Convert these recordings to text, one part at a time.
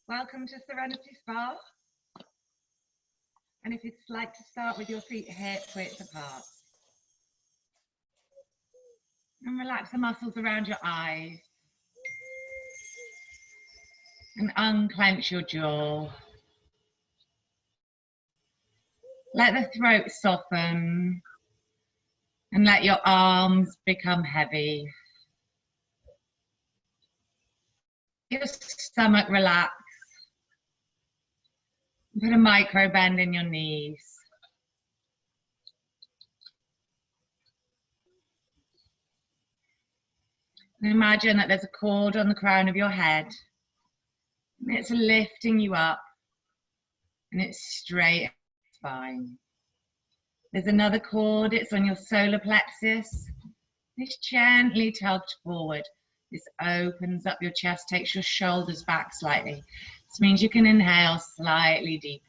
Welcome to Serenity Spa. And if you'd like to start with your feet hip width apart. And relax the muscles around your eyes. And unclench your jaw. Let the throat soften. And let your arms become heavy. Your stomach relax. Put a micro bend in your knees. And imagine that there's a cord on the crown of your head. And it's lifting you up. And it's straight spine. There's another cord, it's on your solar plexus. It's gently tugged forward. This opens up your chest, takes your shoulders back slightly. This means you can inhale slightly deeper.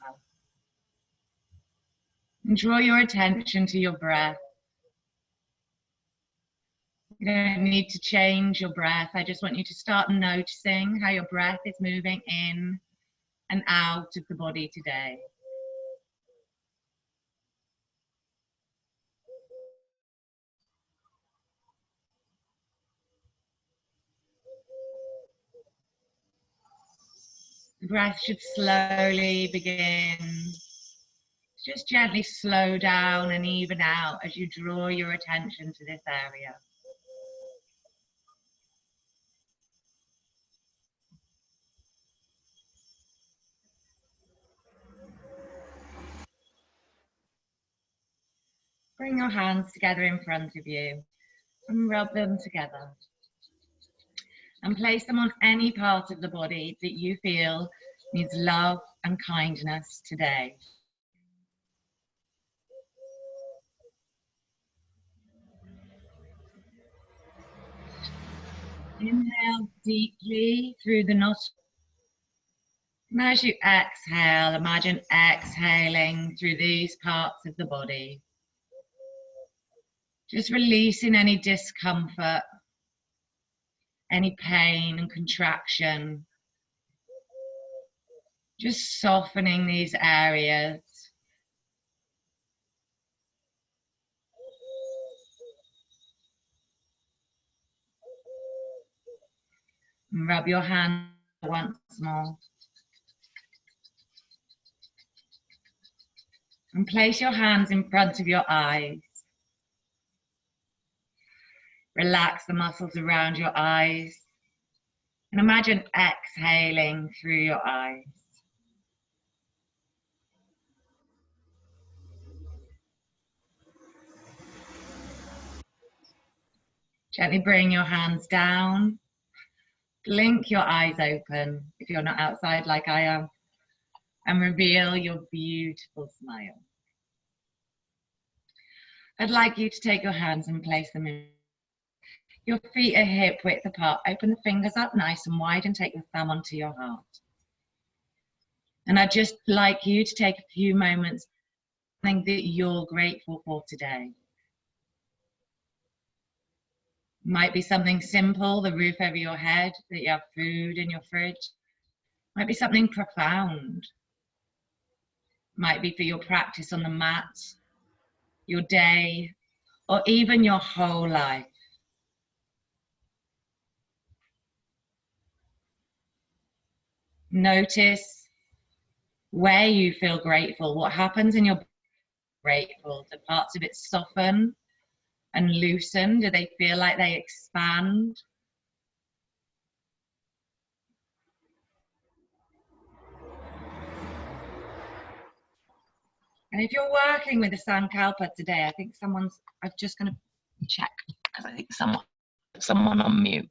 And draw your attention to your breath. You don't need to change your breath. I just want you to start noticing how your breath is moving in and out of the body today. The breath should slowly begin. Just gently slow down and even out as you draw your attention to this area. Bring your hands together in front of you and rub them together. And place them on any part of the body that you feel needs love and kindness today. Inhale deeply through the nostrils. And as you exhale, imagine exhaling through these parts of the body. Just releasing any discomfort, any pain and contraction. Just softening these areas. And rub your hand once more. And place your hands in front of your eyes. Relax the muscles around your eyes. And imagine exhaling through your eyes. Gently bring your hands down. Blink your eyes open if you're not outside like I am. And reveal your beautiful smile. I'd like you to take your hands and place them in. Your feet are hip width apart. Open the fingers up nice and wide and take your thumb onto your heart. And I'd just like you to take a few moments to think that you're grateful for today. Might be something simple, the roof over your head, that you have food in your fridge. Might be something profound. Might be for your practice on the mat, your day, or even your whole life. Notice where you feel grateful, what happens in your grateful. Do parts of it soften and loosen? Do they feel like they expand? And if you're working with a Sankalpa today, I think I'm just going to check, because I think someone on mute.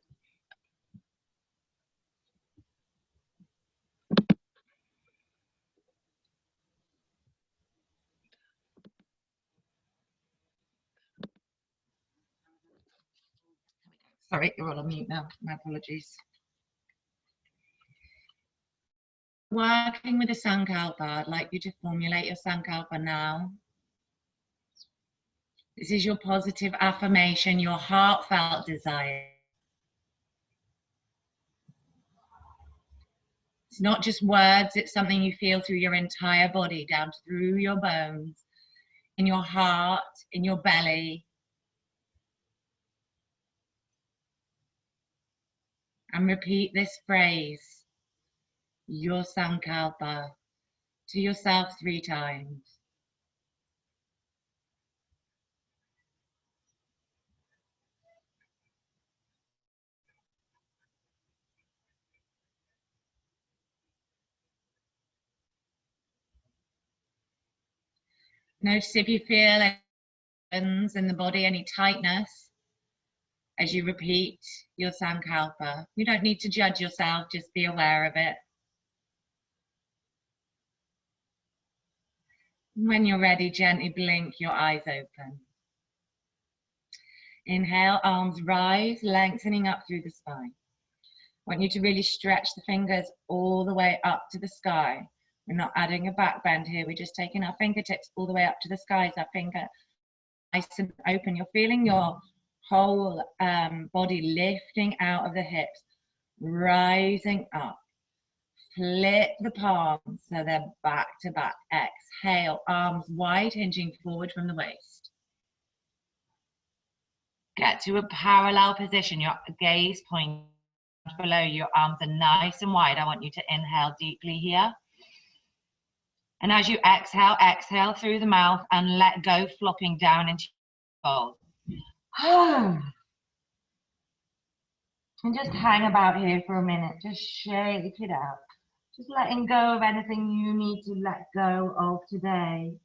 Sorry, you're all on mute now. My apologies. Working with a Sankalpa, I'd like you to formulate your Sankalpa now. This is your positive affirmation, your heartfelt desire. It's not just words, it's something you feel through your entire body, down through your bones, in your heart, in your belly. And repeat this phrase, your sankalpa, to yourself 3 times. Notice if you feel any tensions in the body, any tightness as you repeat your sankalpa. You don't need to judge yourself, just be aware of it. When you're ready, gently blink your eyes open. Inhale, arms rise, lengthening up through the spine. I want you to really stretch the fingers all the way up to the sky. We're not adding a back bend here, we're just taking our fingertips all the way up to the sky. Our finger nice and open. You're feeling your whole body lifting out of the hips, rising up. Flip the palms so they're back to back. Exhale, arms wide, hinging forward from the waist. Get to a parallel position, your gaze pointing below, your arms are nice and wide. I want you to inhale deeply here. And as you exhale, exhale through the mouth and let go, flopping down into your fold. And just hang about here for a minute, just shake it out. Just letting go of anything you need to let go of today.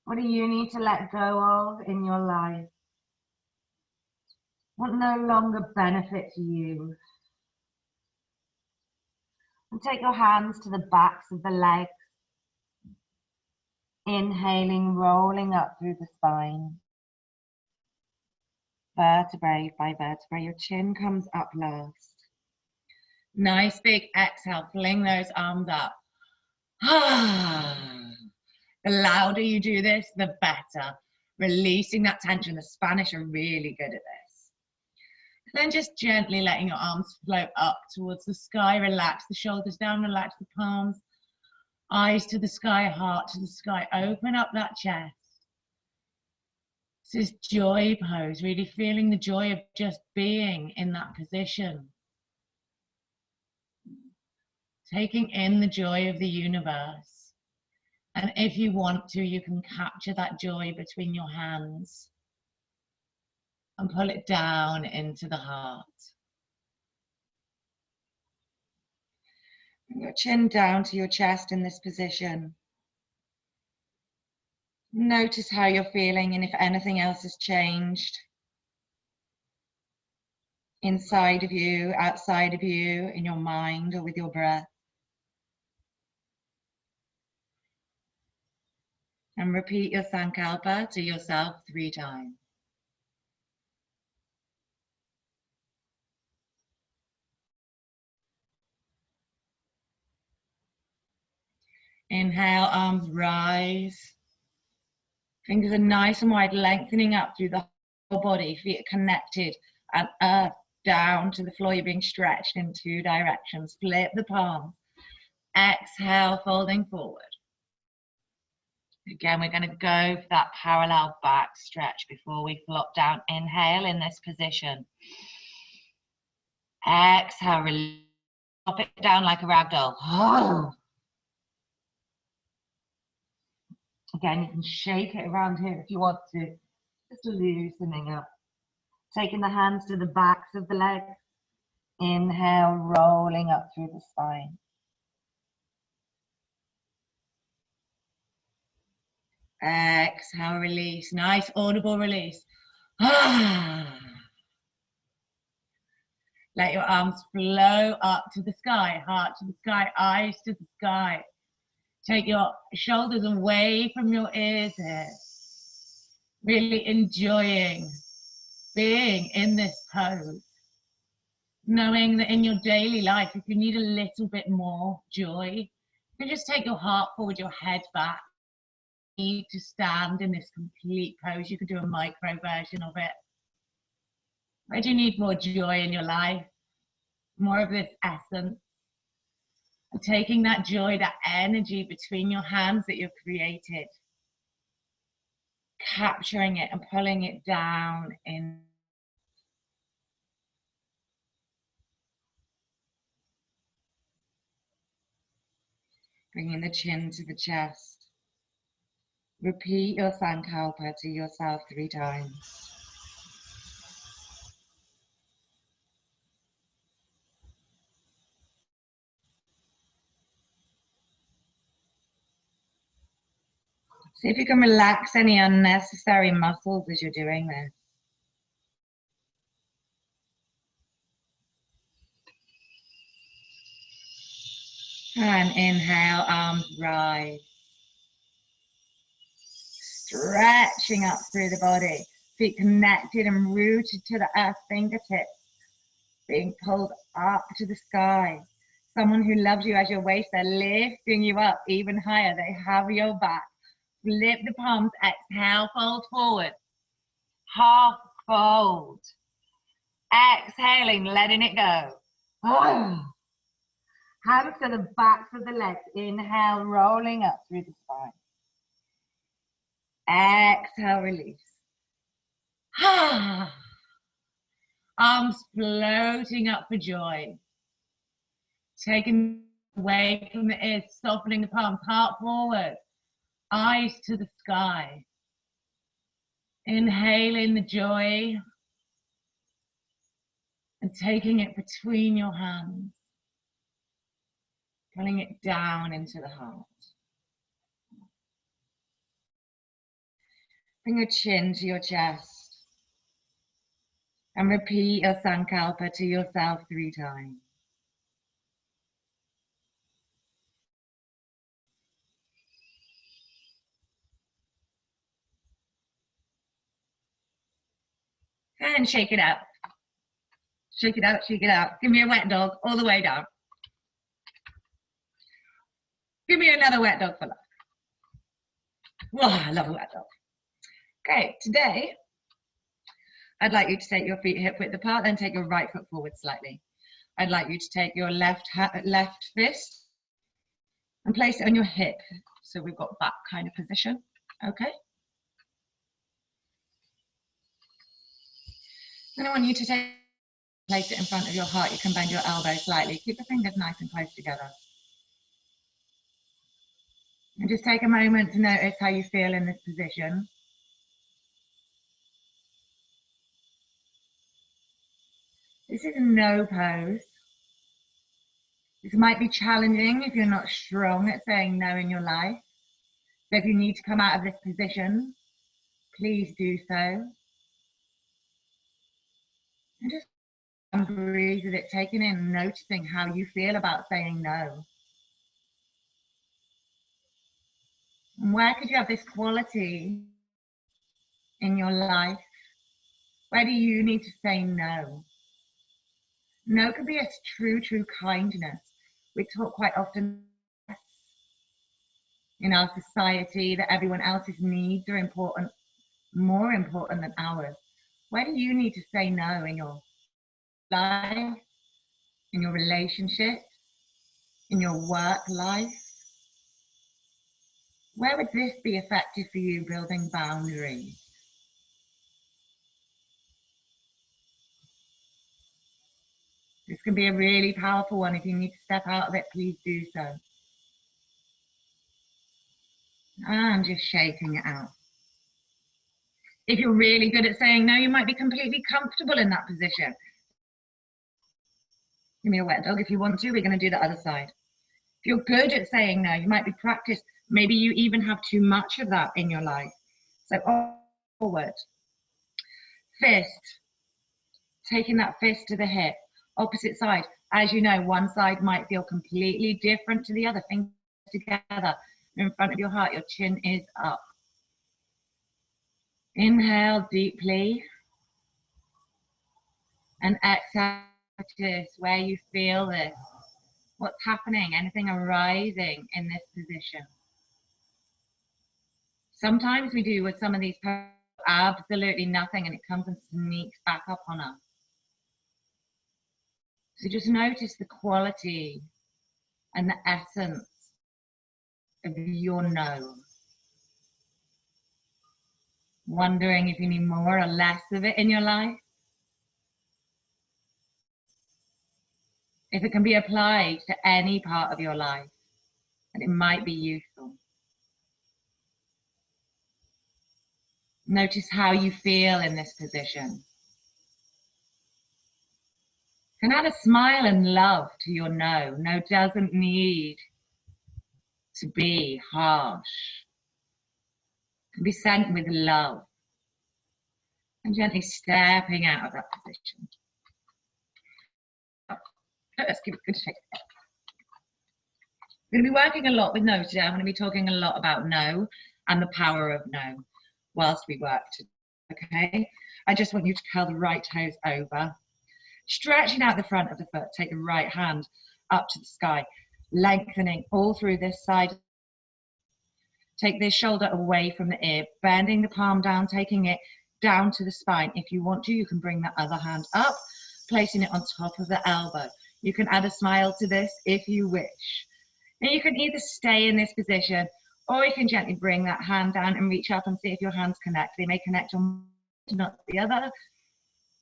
What do you need to let go of in your life? What no longer benefits you? And take your hands to the backs of the legs. Inhaling, rolling up through the spine. Vertebrae by vertebrae, your chin comes up last. Nice big exhale, fling those arms up. The louder you do this, the better. Releasing that tension. The Spanish are really good at this. Then just gently letting your arms float up towards the sky. Relax the shoulders down, relax the palms. Eyes to the sky, heart to the sky. Open up that chest. This is joy pose, really feeling the joy of just being in that position. Taking in the joy of the universe. And if you want to, you can capture that joy between your hands and pull it down into the heart. Bring your chin down to your chest in this position. Notice how you're feeling and if anything else has changed. Inside of you, outside of you, in your mind or with your breath. And repeat your sankalpa to yourself 3 times. Inhale, arms rise. Fingers are nice and wide, lengthening up through the whole body. Feet are connected and earth down to the floor. You're being stretched in 2 directions. Flip the palms. Exhale, folding forward. Again, we're going to go for that parallel back stretch before we flop down. Inhale in this position. Exhale, release. Flop it down like a rag doll. Again, you can shake it around here if you want to. Just loosening up. Taking the hands to the backs of the legs. Inhale, rolling up through the spine. Exhale, release. Nice audible release. Let your arms flow up to the sky, heart to the sky, eyes to the sky. Take your shoulders away from your ears here. Really enjoying being in this pose. Knowing that in your daily life, if you need a little bit more joy, you can just take your heart forward, your head back. You need to stand in this complete pose. You could do a micro version of it. Where do you need more joy in your life? More of this essence. And taking that joy, that energy between your hands that you've created, capturing it and pulling it down in. Bringing the chin to the chest. Repeat your sankalpa to yourself 3 times. See if you can relax any unnecessary muscles as you're doing this. And inhale, arms rise. Stretching up through the body. Feet connected and rooted to the earth, fingertips being pulled up to the sky. Someone who loves you as your waist, they're lifting you up even higher. They have your back. Flip the palms, exhale, fold forward. Half fold. Exhaling, letting it go. Hands to the backs of the legs. Inhale, rolling up through the spine. Exhale, release. Arms floating up for joy. Taking away from the ears, softening the palms, heart forward. Eyes to the sky. Inhaling the joy and taking it between your hands. Pulling it down into the heart. Bring your chin to your chest. And repeat your sankalpa to yourself 3 times. And shake it out. Shake it out, shake it out. Give me a wet dog all the way down. Give me another wet dog for life. Whoa, I love a wet dog. Okay, today, I'd like you to take your feet hip width apart, then take your right foot forward slightly. I'd like you to take your left fist and place it on your hip. So we've got that kind of position, okay? Then I want you to place it in front of your heart. You can bend your elbow slightly. Keep the fingers nice and close together. And just take a moment to notice how you feel in this position. This is a no pose. This might be challenging if you're not strong at saying no in your life. So if you need to come out of this position, please do so. And just breathe with it, taking in, noticing how you feel about saying no. And where could you have this quality in your life? Where do you need to say no? No could be a true kindness. We talk quite often in our society that everyone else's needs are important, more important than ours. Where do you need to say no in your life, in your relationship, in your work life? Where would this be effective for you, building boundaries? This can be a really powerful one. If you need to step out of it, please do so. And just shaking it out. If you're really good at saying no, you might be completely comfortable in that position. Give me a wet dog if you want to. We're going to do the other side. If you're good at saying no, you might be practiced. Maybe you even have too much of that in your life. So forward. Fist. Taking that fist to the hip. Opposite side. As you know, one side might feel completely different to the other. Fingers together in front of your heart. Your chin is up. Inhale deeply. And exhale. Notice where you feel this. What's happening? Anything arising in this position? Sometimes we do with some of these absolutely nothing, and it comes and sneaks back up on us. So just notice the quality and the essence of your no. Wondering if you need more or less of it in your life. If it can be applied to any part of your life, and it might be useful. Notice how you feel in this position. And add a smile and love to your no. No doesn't need to be harsh. It can be sent with love. And gently stepping out of that position. Let's give it a good shake. We're going to be working a lot with no today. I'm going to be talking a lot about no and the power of no whilst we work today, okay? I just want you to curl the right toes over. Stretching out the front of the foot, take the right hand up to the sky, lengthening all through this side. Take this shoulder away from the ear, bending the palm down, taking it down to the spine. If you want to, you can bring the other hand up, placing it on top of the elbow. You can add a smile to this if you wish. And you can either stay in this position, or you can gently bring that hand down and reach up and see if your hands connect. They may connect on one, not the other.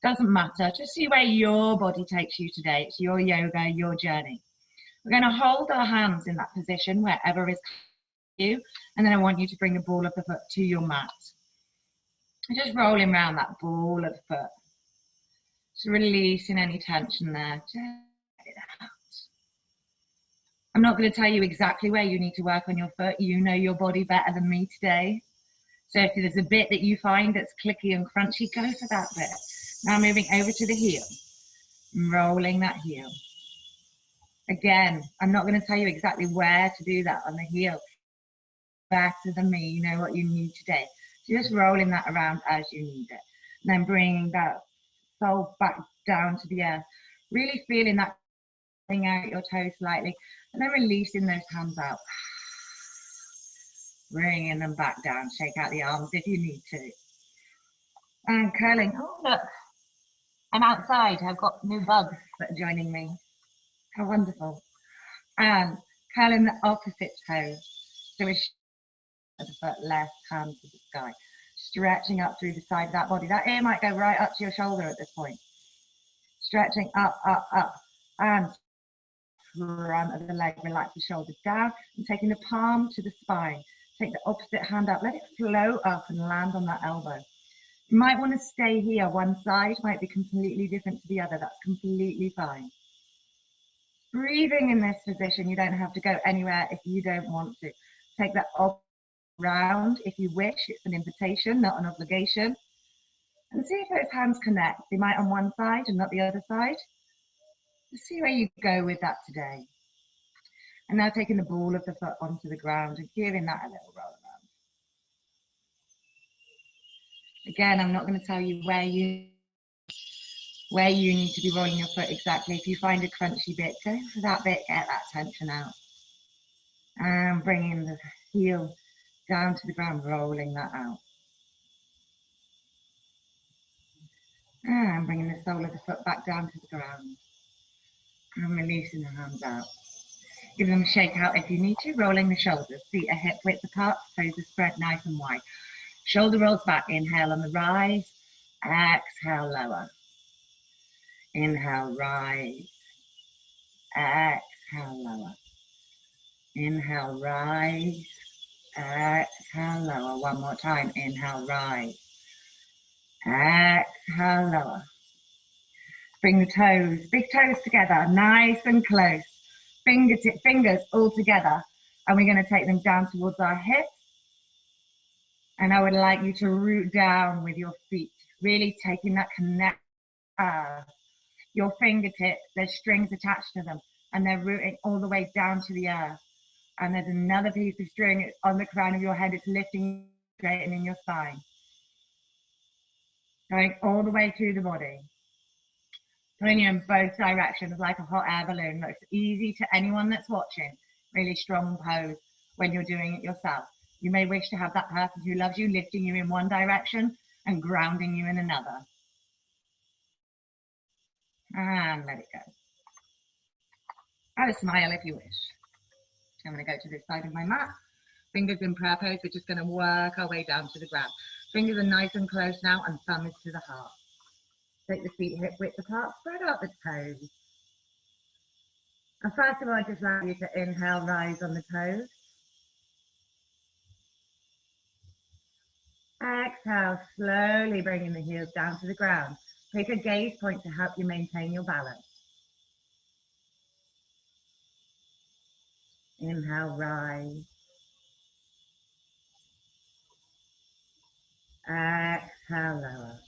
Doesn't matter. Just see where your body takes you today. It's your yoga, your journey. We're going to hold our hands in that position wherever is you, and then I want you to bring the ball of the foot to your mat. Just rolling around that ball of the foot. Just releasing any tension there. Just let it out. I'm not going to tell you exactly where you need to work on your foot. You know your body better than me today. So if there's a bit that you find that's clicky and crunchy, go for that bit. Now moving over to the heel. Rolling that heel. Again, I'm not going to tell you exactly where to do that on the heel. Better than me, you know what you need today. So just rolling that around as you need it. And then bringing that sole back down to the earth. Really feeling that, bring out your toes slightly. And then releasing those hands out. Bringing them back down. Shake out the arms if you need to. And curling. Oh, look. I'm outside. I've got new bugs that are joining me. How wonderful. And curling the opposite toes. So we're the foot, left hand to the sky. Stretching up through the side of that body. That ear might go right up to your shoulder at this point. Stretching up, up, up. And front of the leg, relax the shoulders down. And taking the palm to the spine. Take the opposite hand up. Let it flow up and land on that elbow. You might want to stay here. One side might be completely different to the other. That's completely fine. Breathing in this position. You don't have to go anywhere if you don't want to. Take that up round if you wish. It's an invitation, not an obligation. And see if those hands connect. They might on one side and not the other side. Just see where you go with that today. And now taking the ball of the foot onto the ground and giving that a little roll around. Again, I'm not going to tell you where you need to be rolling your foot exactly. If you find a crunchy bit, go for that bit, get that tension out. And bringing the heel down to the ground, rolling that out. And bringing the sole of the foot back down to the ground. And releasing the hands out. Give them a shake out if you need to, rolling the shoulders. Feet are hip width apart, toes are spread nice and wide. Shoulder rolls back, inhale on the rise, exhale lower. Inhale, rise, exhale lower. Inhale, rise, exhale lower. One more time, inhale, rise, exhale lower. Bring the toes, big toes together, nice and close. Fingers all together, and we're going to take them down towards our hips. And I would like you to root down with your feet, really taking that connect. Your fingertips, there's strings attached to them, and they're rooting all the way down to the earth. And there's another piece of string, it's on the crown of your head, it's lifting, straightening your spine. Going all the way through the body. Pulling you in both directions like a hot air balloon. Looks easy to anyone that's watching. Really strong pose when you're doing it yourself. You may wish to have that person who loves you lifting you in one direction and grounding you in another. And let it go. Add a smile if you wish. I'm going to go to this side of my mat. Fingers in prayer pose. We're just going to work our way down to the ground. Fingers are nice and close now, and thumb is to the heart. Take the feet hip width apart, spread out the toes. And first of all, I just like you to inhale, rise on the toes. Exhale, slowly bringing the heels down to the ground. Take a gaze point to help you maintain your balance. Inhale, rise. Exhale, lower.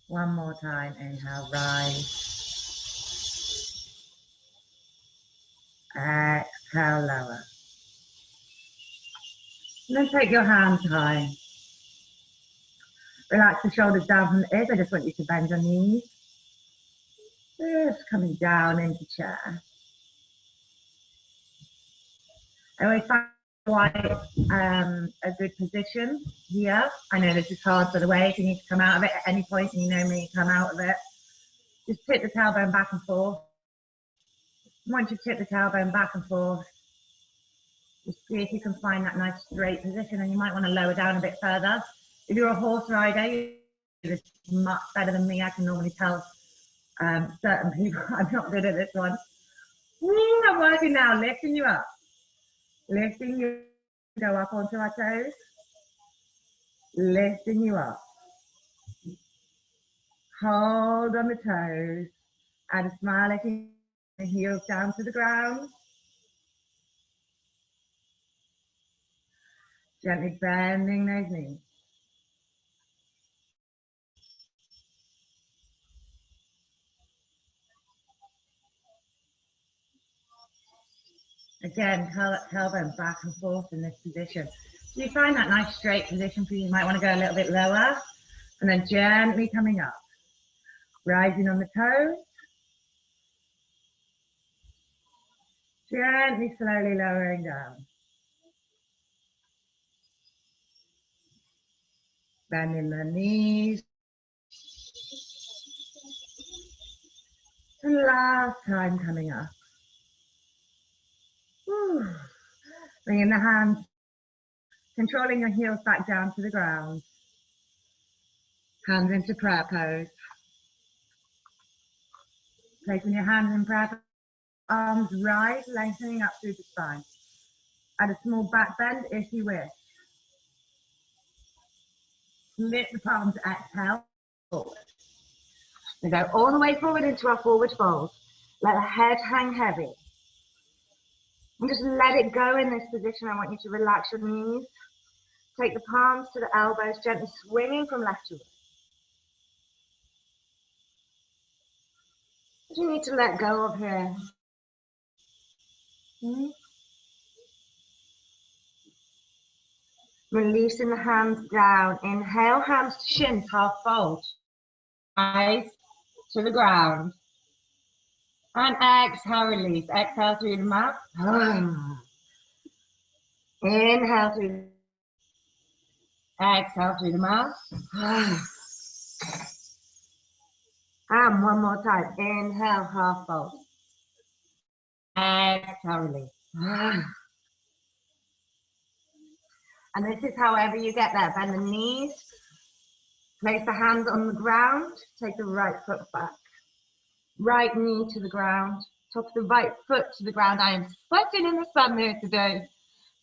One more time, inhale, rise. Exhale, lower. And then take your hands high. Relax the shoulders down from the ears. I just want you to bend your knees. Just coming down into chair. I always find quite a good position here. I know this is hard for the way. If you need to come out of it at any point, and you know me, come out of it. Just tip the tailbone back and forth. Once you tip the tailbone back and forth, just see if you can find that nice straight position, and you might want to lower down a bit further. If you're a horse rider, you're much better than me. I can normally tell certain people I'm not good at this one. Woo, I'm working now, lifting you up. Lifting you, go up onto our toes. Lifting you up. Hold on the toes. Add a smile as you the heels down to the ground. Gently bending those knees. Again, tailbone back and forth in this position. So you find that nice straight position for you. You might want to go a little bit lower and then gently coming up. Rising on the toes. Gently, slowly lowering down. Bending the knees. And last time coming up. Whew. Bringing the hands, controlling your heels back down to the ground. Hands into prayer pose. Placing your hands in prayer pose. Arms rise, lengthening up through the spine. Add a small back bend if you wish. Lift the palms, exhale, forward. We go all the way forward into our forward fold. Let the head hang heavy. And just let it go in this position. I want you to relax your knees. Take the palms to the elbows, gently swinging from left to right. What do you need to let go of here? Releasing the hands down. Inhale, hands to shins, half fold. Eyes to the ground. And exhale, release. Exhale through the mouth. Inhale through. Exhale through the mouth. And one more time. Inhale, half fold. Exhale, release. And this is however you get there. Bend the knees. Place the hands on the ground. Take the right foot back. Right knee to the ground. Top of the right foot to the ground. I am sweating in the sun here today.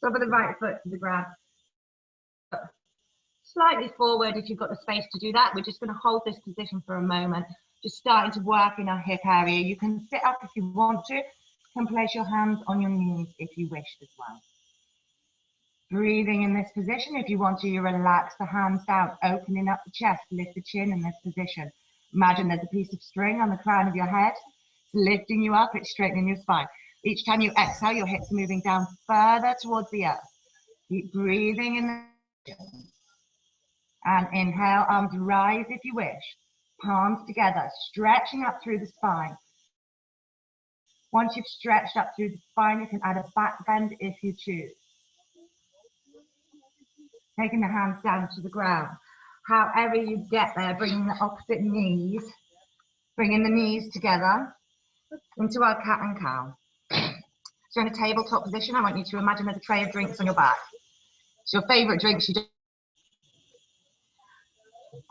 Top of the right foot to the ground. Slightly forward if you've got the space to do that. We're just going to hold this position for a moment. Just starting to work in our hip area. You can sit up if you want to. You can place your hands on your knees if you wish as well. Breathing in this position. If you want to, you relax the hands down, opening up the chest, lift the chin in this position. Imagine there's a piece of string on the crown of your head. It's lifting you up, it's straightening your spine. Each time you exhale, your hips are moving down further towards the earth. Keep breathing in the and inhale, arms rise if you wish. Palms together, stretching up through the spine. Once you've stretched up through the spine, you can add a back bend if you choose. Taking the hands down to the ground. However you get there, bringing the opposite knees, bringing the knees together. into our cat and cow. So in a tabletop position, I want you to imagine there's a tray of drinks on your back. It's your favourite drinks.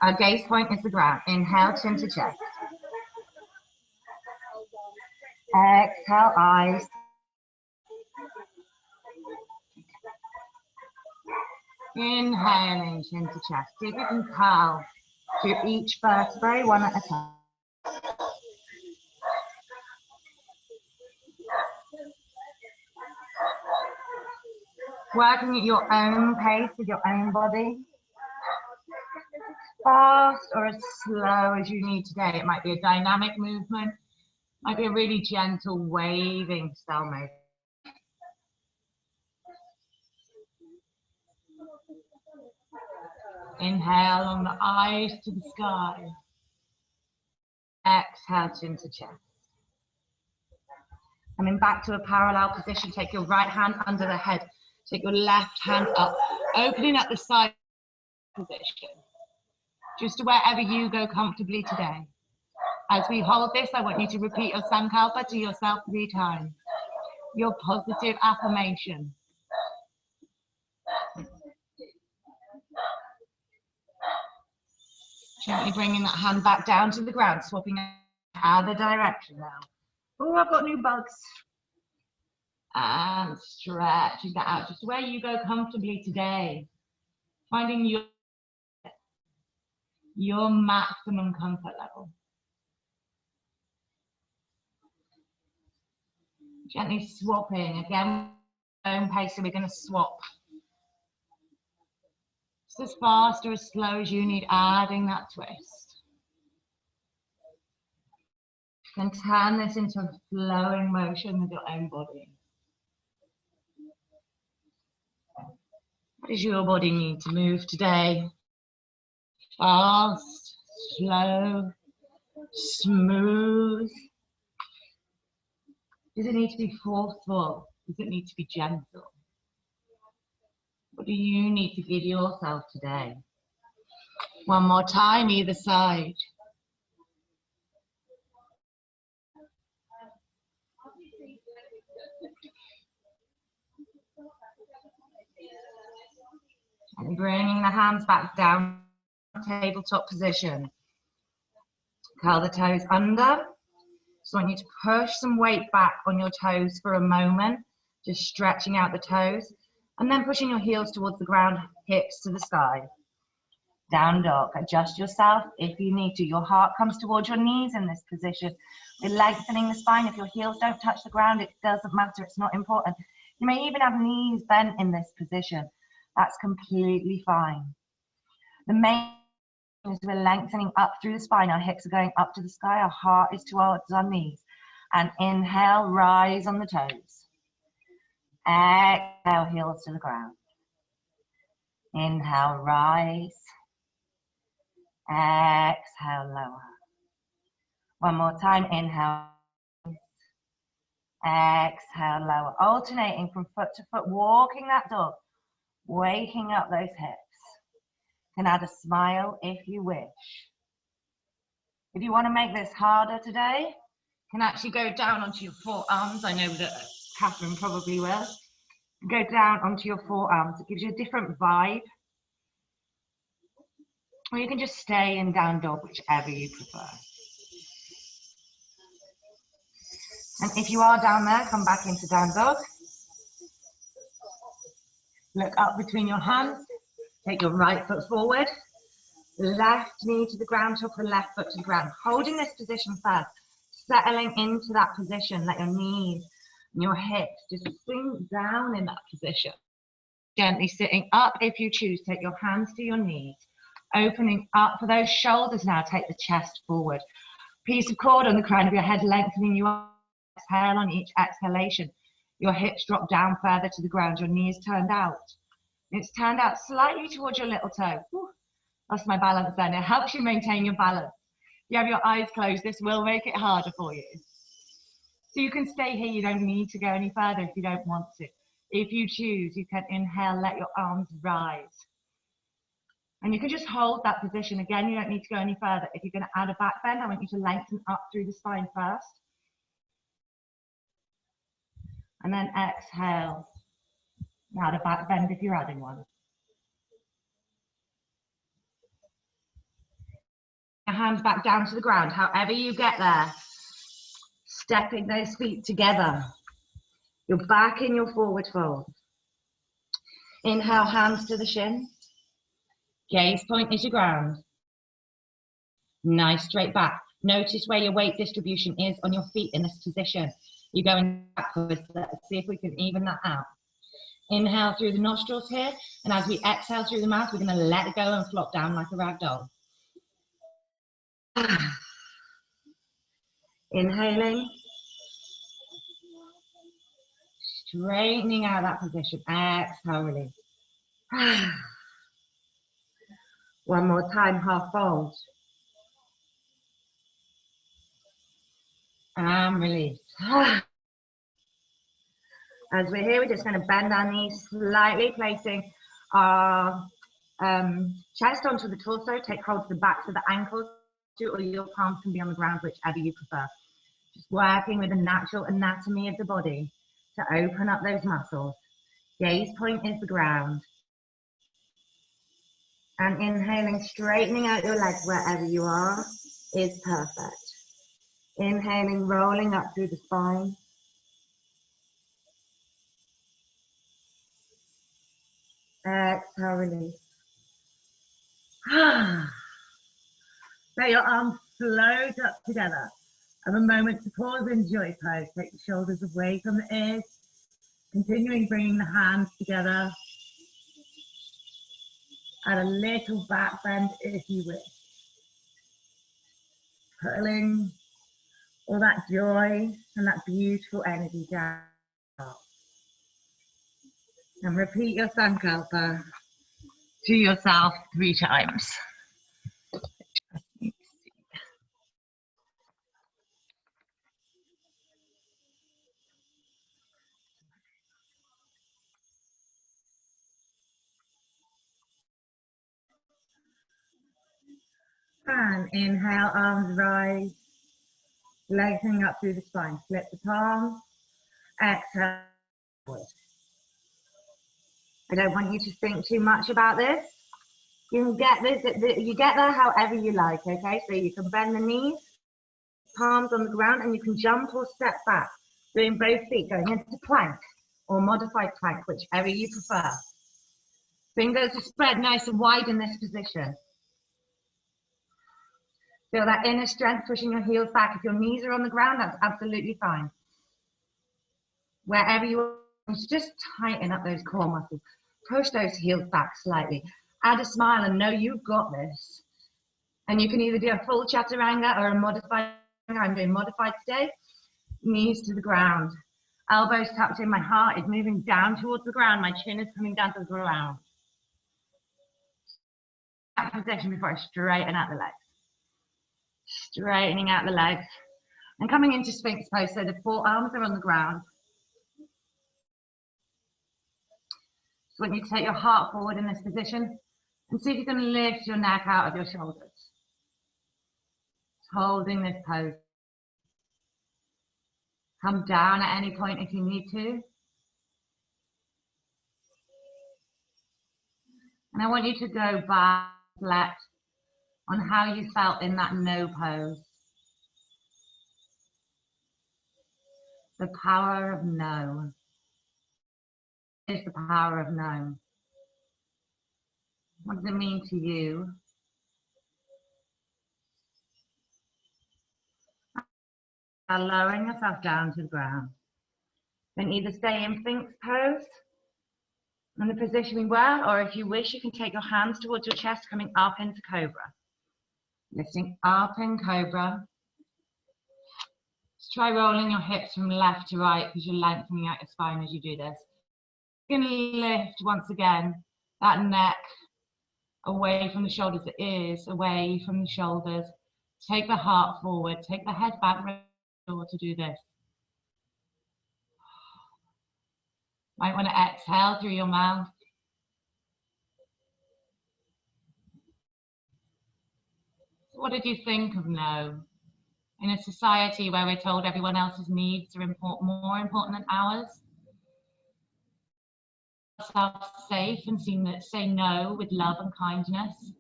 Our gaze point is the ground. Inhale, chin to chest. Exhale, eyes. Inhaling, chin to chest. See if you can curl through each vertebrae, one at a time. Working at your own pace with your own body. Fast or as slow as you need today. It might be a dynamic movement. Might be a really gentle waving style movement. Inhale on the eyes to the sky. Exhale, chin to chest. Coming back to a parallel position, take your right hand under the head. Take your left hand up, opening up the side position. Just to wherever you go comfortably today. As we hold this, I want you to repeat your sankalpa to yourself 3 times. Your positive affirmation. Gently bringing that hand back down to the ground, swapping other direction now. Oh, I've got new bugs. And stretching that out, just where you go comfortably today. Finding your maximum comfort level. Gently swapping, again, own pace, so we're going to swap. Just as fast or as slow as you need, adding that twist. You can turn this into a flowing motion with your own body. What does your body need to move today? Fast, slow, smooth. Does it need to be forceful? Does it need to be gentle? What do you need to give yourself today? One more time, either side. And bringing the hands back down, tabletop position. Curl the toes under. Just want you to push some weight back on your toes for a moment, just stretching out the toes, and then pushing your heels towards the ground, hips to the sky. Down dog. Adjust yourself if you need to. Your heart comes towards your knees in this position. We're lengthening the spine. If your heels don't touch the ground, it doesn't matter. It's not important. You may even have knees bent in this position. That's completely fine. The main thing is we're lengthening up through the spine. Our hips are going up to the sky. Our heart is towards our knees. And inhale, rise on the toes. Exhale, heels to the ground. Inhale, rise. Exhale, lower. One more time. Inhale. Exhale, lower. Alternating from foot to foot, walking that dog. Waking up those hips. Can add a smile if you wish. If you want to make this harder today, you can actually go down onto your forearms. I know that Catherine probably will. Go down onto your forearms. It gives you a different vibe. Or you can just stay in down dog, whichever you prefer. And if you are down there, come back into down dog. Look up between your hands. Take your right foot forward. Left knee to the ground, top of the left foot to the ground. Holding this position first. Settling into that position. Let your knees and your hips just sink down in that position. Gently sitting up if you choose. Take your hands to your knees. Opening up for those shoulders now. Take the chest forward. Piece of cord on the crown of your head, lengthening you up. Exhale on each exhalation. Your hips drop down further to the ground. Your knees turned out. It's turned out slightly towards your little toe. Whew, lost my balance then. It helps you maintain your balance. You have your eyes closed. This will make it harder for you. So you can stay here. You don't need to go any further if you don't want to. If you choose, you can inhale, let your arms rise. And you can just hold that position. Again, you don't need to go any further. If you're going to add a back bend, I want you to lengthen up through the spine first. And then exhale. Now the back bend if you're adding one. Your hands back down to the ground, however you get there. Stepping those feet together. You're back in your forward fold. Inhale, hands to the shin. Gaze point is your ground. Nice straight back. Notice where your weight distribution is on your feet in this position. You're going backwards. Let's see if we can even that out. Inhale through the nostrils here, and as we exhale through the mouth, we're going to let it go and flop down like a rag doll. Inhaling. Straightening out that position. Exhale, release. One more time, half fold. And release. As we're here, we're just going to bend our knees slightly, placing our chest onto the torso. Take hold of the backs of the ankles, or your palms can be on the ground, whichever you prefer. Just working with the natural anatomy of the body to open up those muscles. Gaze point is the ground. And inhaling, straightening out your legs wherever you are is perfect. Inhaling, rolling up through the spine. Exhale, release. Let your arms float up together. Have a moment to pause, enjoy pose. Take the shoulders away from the ears. Continuing bringing the hands together. Add a little back bend if you wish. Pulling all that joy and that beautiful energy down. And repeat your sankalpa to yourself 3 times. And inhale, arms rise, lengthening up through the spine. Flip the palms, exhale. I don't want you to think too much about this. You can get this, you get there however you like, okay? So you can bend the knees, palms on the ground, and you can jump or step back, doing both feet, going into plank or modified plank, whichever you prefer. Fingers are spread nice and wide in this position. Feel that inner strength pushing your heels back. If your knees are on the ground, that's absolutely fine. Wherever you are, just tighten up those core muscles. Push those heels back slightly. Add a smile and know you've got this. And you can either do a full chaturanga or a modified. I'm doing modified today. Knees to the ground. Elbows tucked in. My heart is moving down towards the ground. My chin is coming down to the ground. That position before I straighten out the legs. Straightening out the legs. And coming into Sphinx pose, so the forearms are on the ground. So I want you to take your heart forward in this position and see if you can lift your neck out of your shoulders. Holding this pose. Come down at any point if you need to. And I want you to go back, reflect on how you felt in that no pose. The power of no. Is the power of no. What does it mean to you? Lowering yourself down to the ground. Then either stay in Sphinx pose in the position we were, or if you wish, you can take your hands towards your chest, coming up into Cobra. Lifting up in Cobra. Just try rolling your hips from left to right because you're lengthening out your spine as you do this. You're going to lift once again that neck away from the shoulders, the ears away from the shoulders. Take the heart forward, take the head back, to do this. Might want to exhale through your mouth. What did you think of no? In a society where we're told everyone else's needs are more important than ours, yourself safe and say no with love and kindness.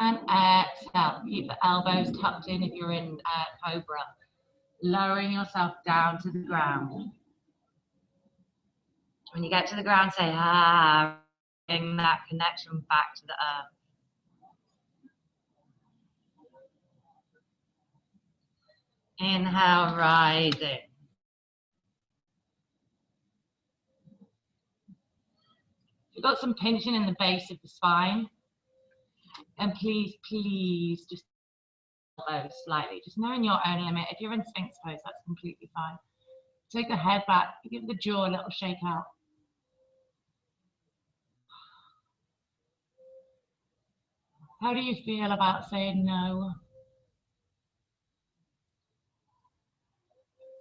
And exhale, keep the elbows tucked in if you're in cobra. Lowering yourself down to the ground. When you get to the ground, say ah, bring that connection back to the earth. Inhale, rising. You've got some pinching in the base of the spine. And please, please just elbow slightly. Just knowing your own limit. If you're in Sphinx pose, that's completely fine. Take the head back. Give the jaw a little shake out. How do you feel about saying no?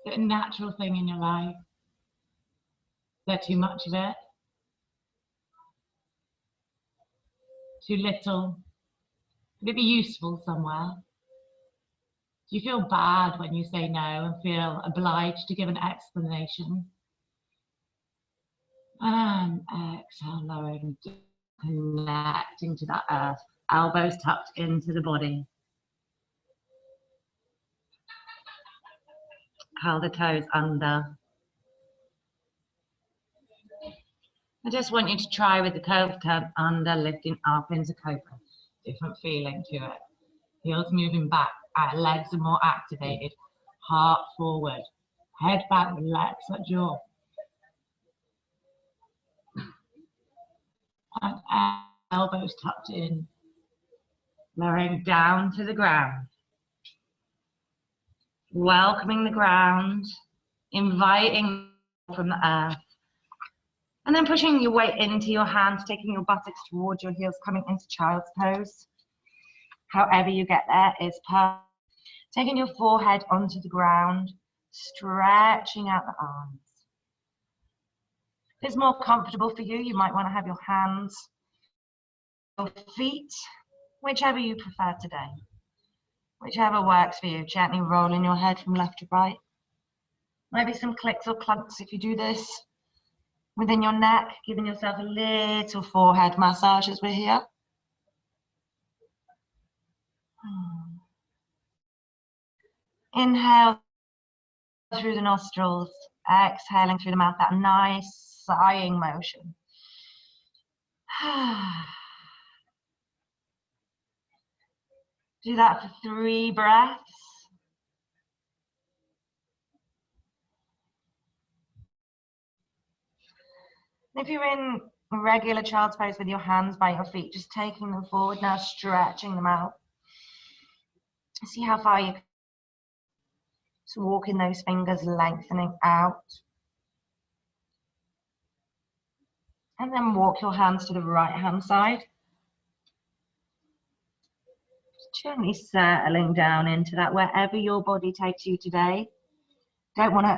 Is it a natural thing in your life? Is there too much of it? Too little? Could it be useful somewhere? Do you feel bad when you say no and feel obliged to give an explanation? And exhale, lowering, connecting to that earth. Elbows tucked into the body. Curl the toes under. I just want you to try with the curved turn under, lifting up into cobra. Different feeling to it. Heels moving back, legs are more activated. Heart forward, head back, relax that jaw. And elbows tucked in. Lowering down to the ground. Welcoming the ground, inviting from the earth. And then pushing your weight into your hands, taking your buttocks towards your heels, coming into child's pose. However you get there is perfect. Taking your forehead onto the ground, stretching out the arms. If it's more comfortable for you, you might want to have your hands, your feet, whichever you prefer today. Whichever works for you. Gently rolling your head from left to right. Maybe some clicks or clunks if you do this. Within your neck, giving yourself a little forehead massage as we're here. Inhale through the nostrils, exhaling through the mouth, that nice sighing motion. Do that for 3 breaths. If you're in regular child's pose with your hands by your feet, just taking them forward now, stretching them out. See how far you can. So walking those fingers, lengthening out. And then walk your hands to the right hand side. Gently settling down into that wherever your body takes you today.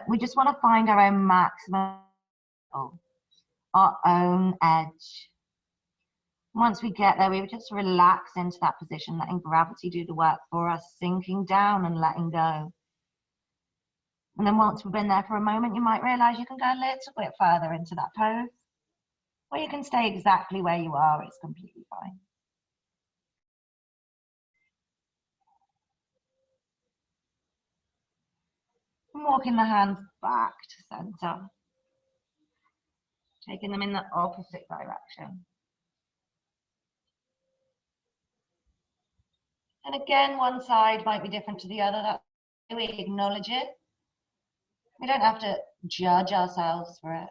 We just want to find our own maximum, our own edge. Once we get there, we would just relax into that position, letting gravity do the work for us, sinking down and letting go. And then once we've been there for a moment, you might realize you can go a little bit further into that pose. Or you can stay exactly where you are, it's completely fine. And walking the hands back to center. Taking them in the opposite direction. And again, one side might be different to the other. That's why we acknowledge it. We don't have to judge ourselves for it.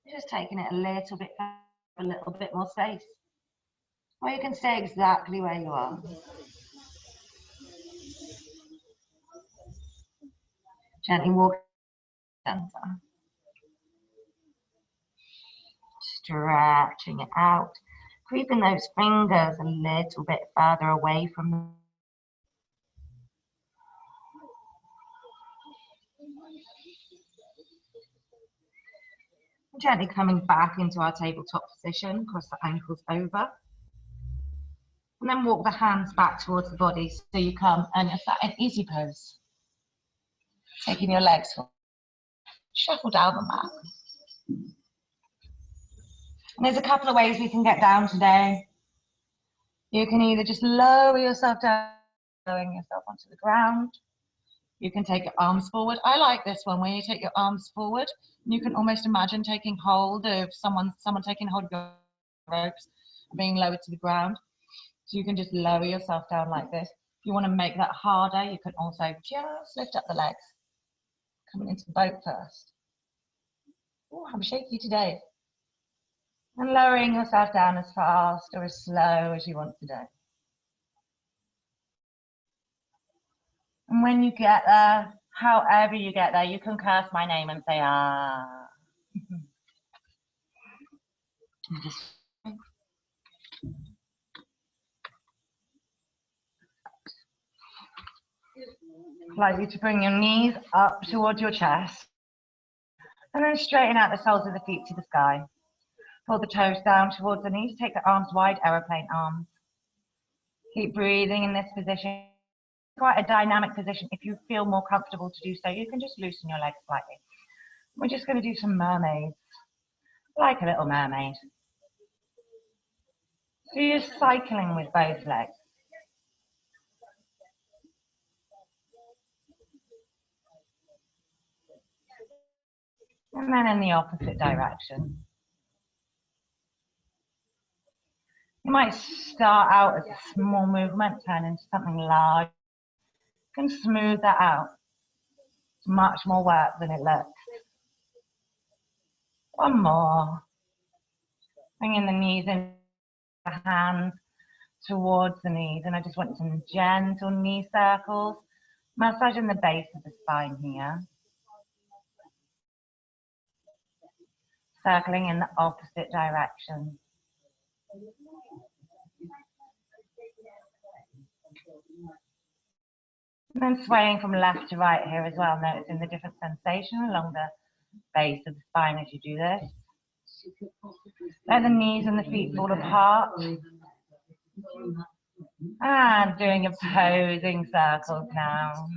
We're just taking it a little bit more space. Or you can stay exactly where you are. Gently walk center. Stretching it out. Creeping those fingers a little bit further away from them. Gently coming back into our tabletop position, cross the ankles over. And then walk the hands back towards the body so you come and it's that an easy pose. Taking your legs forward. Shuffle down the mat. And there's a couple of ways we can get down today. You can either just lower yourself down, lowering yourself onto the ground. You can take your arms forward. I like this one where you take your arms forward. And you can almost imagine taking hold of someone taking hold of your ropes, being lowered to the ground. So you can just lower yourself down like this. If you want to make that harder, you can also just lift up the legs. Coming into the boat first. Oh, I'm shaky today. And lowering yourself down as fast or as slow as you want today. And when you get there, however you get there, you can curse my name and say, ah. I'd like you to bring your knees up towards your chest. And then straighten out the soles of the feet to the sky. Pull the toes down towards the knees. Take the arms wide, aeroplane arms. Keep breathing in this position. Quite a dynamic position. If you feel more comfortable to do so, you can just loosen your legs slightly. We're just going to do some mermaids, like a little mermaid. So you're cycling with both legs. And then in the opposite direction. You might start out as a small movement, turn into something large. You can smooth that out. It's much more work than it looks. One more. Bringing the knees in, the hands towards the knees. And I just want some gentle knee circles. Massaging the base of the spine here. Circling in the opposite direction. And then swaying from left to right here as well, noticing the different sensation along the base of the spine as you do this. Let the knees and the feet fall apart. And doing opposing circles now.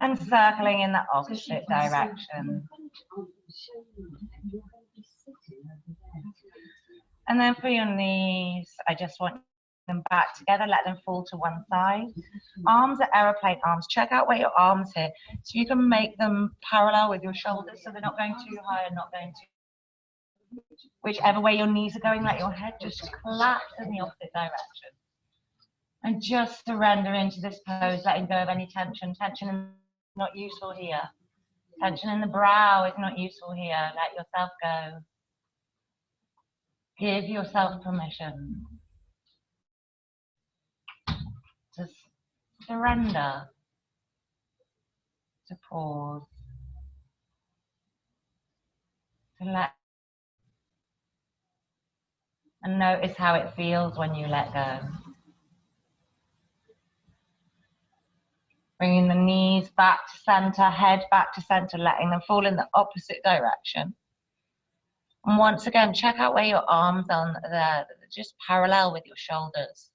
And circling in the opposite direction. And then for your knees, I just want them back together, let them fall to one side. Arms are aeroplane arms. Check out where your arms hit. So you can make them parallel with your shoulders so they're not going too high and not going too. Whichever way your knees are going, let your head just collapse in the opposite direction. And just surrender into this pose, letting go of any tension. Tension is not useful here. Tension in the brow is not useful here. Let yourself go. Give yourself permission to surrender, to pause, to let, and notice how it feels when you let go. Bringing the knees back to center, head back to center, letting them fall in the opposite direction. And once again, check out where your arms are there, just parallel with your shoulders.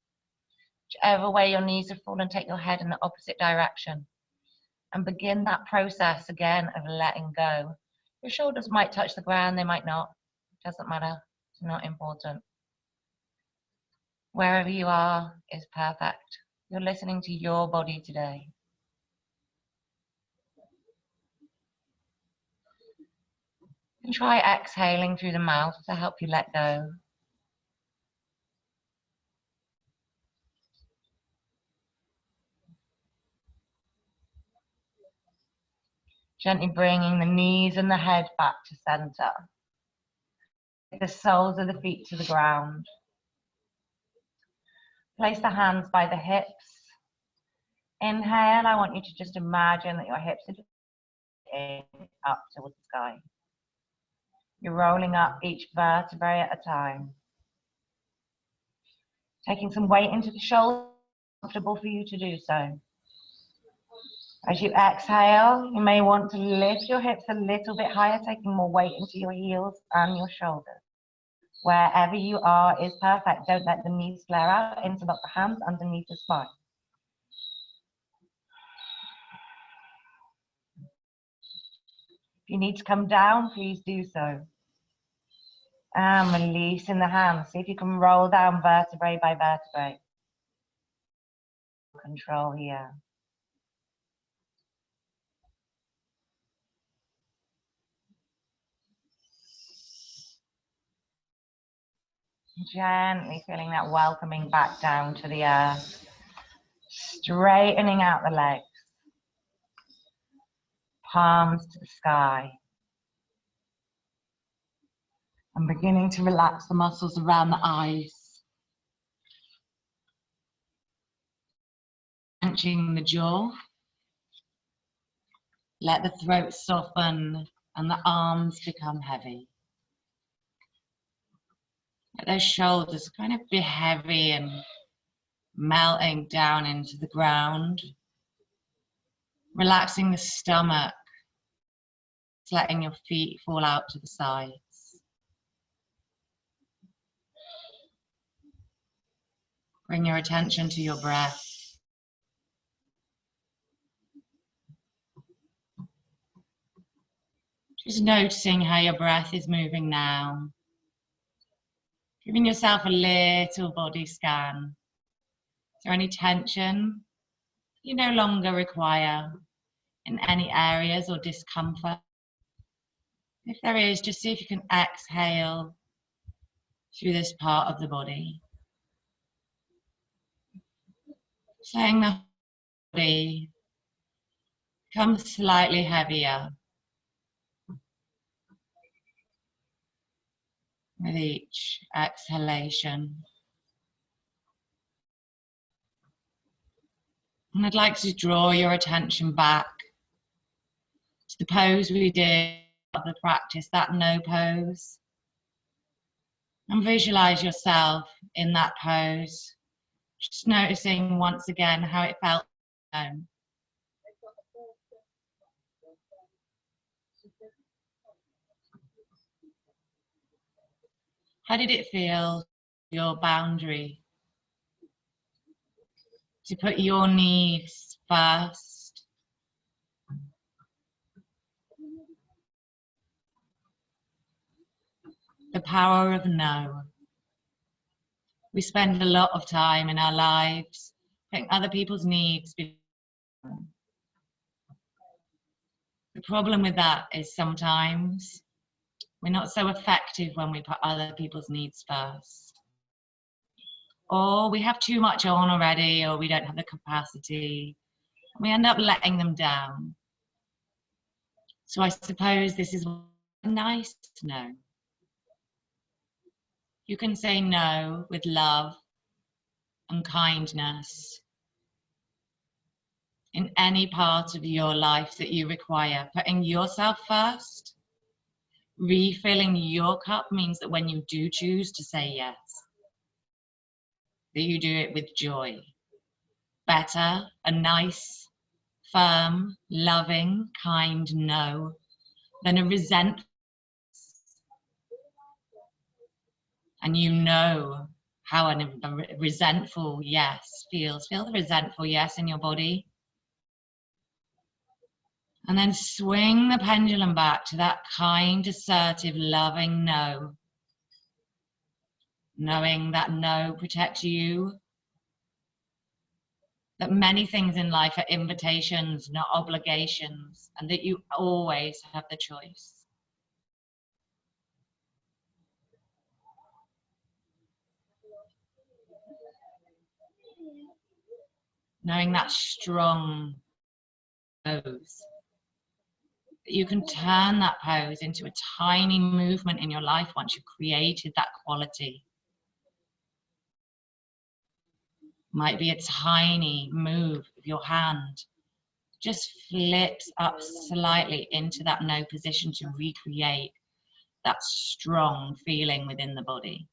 Whichever way your knees have fallen, take your head in the opposite direction. And begin that process again of letting go. Your shoulders might touch the ground, they might not. It doesn't matter, it's not important. Wherever you are is perfect. You're listening to your body today. And try exhaling through the mouth to help you let go. Gently bringing the knees and the head back to center. The soles of the feet to the ground. Place the hands by the hips. Inhale, I want you to just imagine that your hips are up towards the sky. You're rolling up each vertebrae at a time. Taking some weight into the shoulders, comfortable for you to do so. As you exhale, you may want to lift your hips a little bit higher, taking more weight into your heels and your shoulders. Wherever you are is perfect. Don't let the knees flare out. Interlock the hands underneath the spine. If you need to come down, please do so. And releasing the hands. See if you can roll down vertebrae by vertebrae. Control here. Gently feeling that welcoming back down to the earth. Straightening out the legs. Palms to the sky. And beginning to relax the muscles around the eyes. Clenching the jaw. Let the throat soften and the arms become heavy. Let those shoulders kind of be heavy and melting down into the ground. Relaxing the stomach. Just letting your feet fall out to the sides. Bring your attention to your breath. Just noticing how your breath is moving now. Giving yourself a little body scan. Is there any tension you no longer require in any areas or discomfort? If there is, just see if you can exhale through this part of the body. Letting the body become slightly heavier with each exhalation. And I'd like to draw your attention back to the pose we did of the practice, that no pose. And visualize yourself in that pose. Just noticing once again how it felt. How did it feel, your boundary? To put your needs first. The power of no. We spend a lot of time in our lives putting other people's needs before. The problem with that is sometimes we're not so effective when we put other people's needs first. Or we have too much on already, or we don't have the capacity. We end up letting them down. So I suppose this is nice to know. You can say no with love and kindness in any part of your life that you require. Putting yourself first, refilling your cup means that when you do choose to say yes, that you do it with joy. Better a nice, firm, loving, kind no than a resentful. And you know how a resentful yes feels. Feel the resentful yes in your body. And then swing the pendulum back to that kind, assertive, loving no. Knowing that no protects you. That many things in life are invitations, not obligations. And that you always have the choice. Knowing that strong pose. That you can turn that pose into a tiny movement in your life once you've created that quality. Might be a tiny move of your hand. Just flips up slightly into that no position to recreate that strong feeling within the body.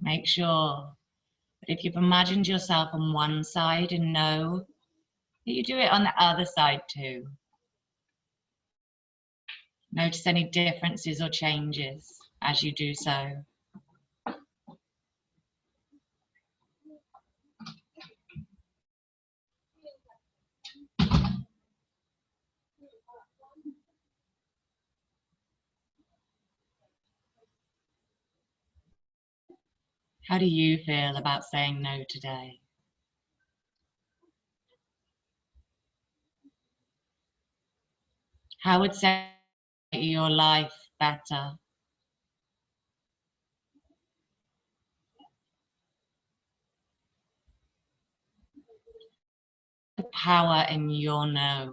Make sure that if you've imagined yourself on one side and no, that you do it on the other side too. Notice any differences or changes as you do so. How do you feel about saying no today? How would saying no make your life better? The power in your no.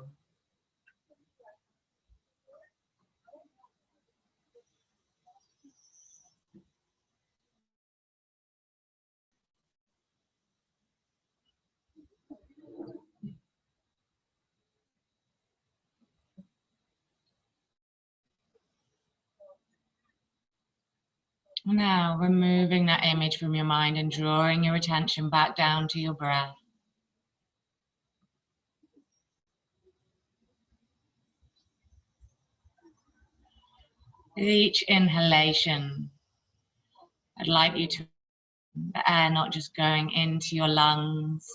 Now, removing that image from your mind and drawing your attention back down to your breath. With each inhalation, I'd like you to, the air not just going into your lungs,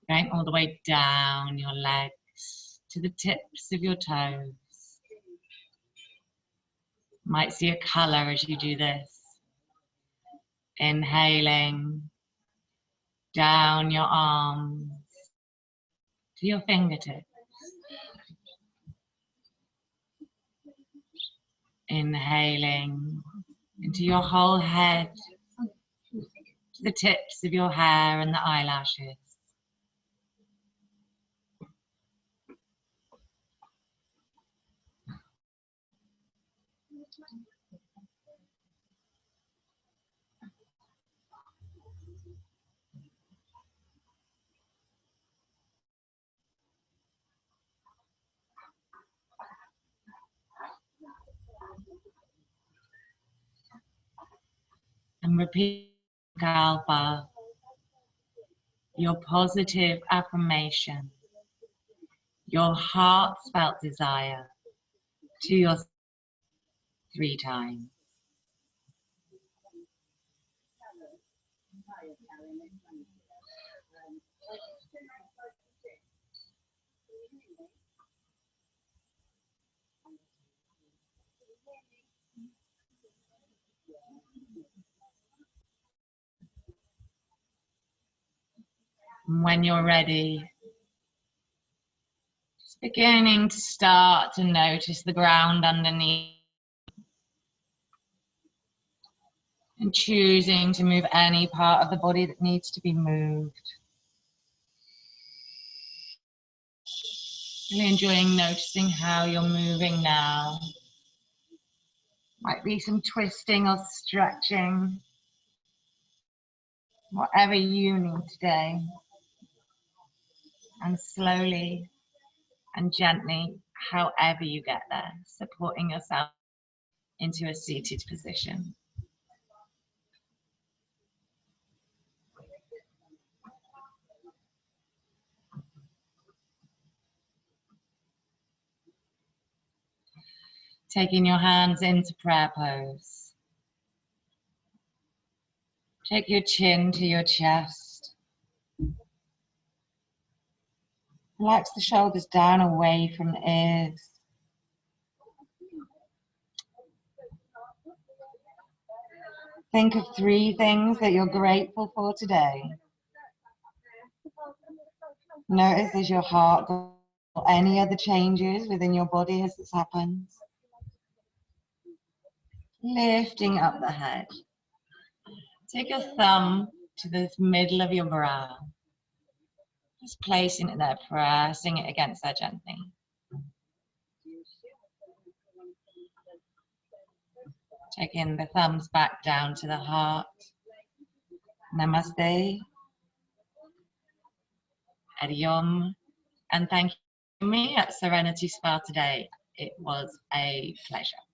going all the way down your legs to the tips of your toes. You might see a color as you do this. Inhaling down your arms to your fingertips. Inhaling into your whole head, to the tips of your hair and the eyelashes. And repeat Kalpa, your positive affirmation, your heartfelt desire to yourself 3 times. And when you're ready, just beginning to start to notice the ground underneath and choosing to move any part of the body that needs to be moved. Really enjoying noticing how you're moving now. Might be some twisting or stretching, whatever you need today. And slowly and gently, however you get there, supporting yourself into a seated position. Taking your hands into prayer pose. Take your chin to your chest. Relax the shoulders down away from the ears. Think of 3 things that you're grateful for today. Notice as your heart goes, or any other changes within your body as this happens. Lifting up the head. Take your thumb to the middle of your brow. Just placing it there, pressing it against there gently. Taking the thumbs back down to the heart. Namaste. Hariom. And thank you for me at Serenity Spa today. It was a pleasure.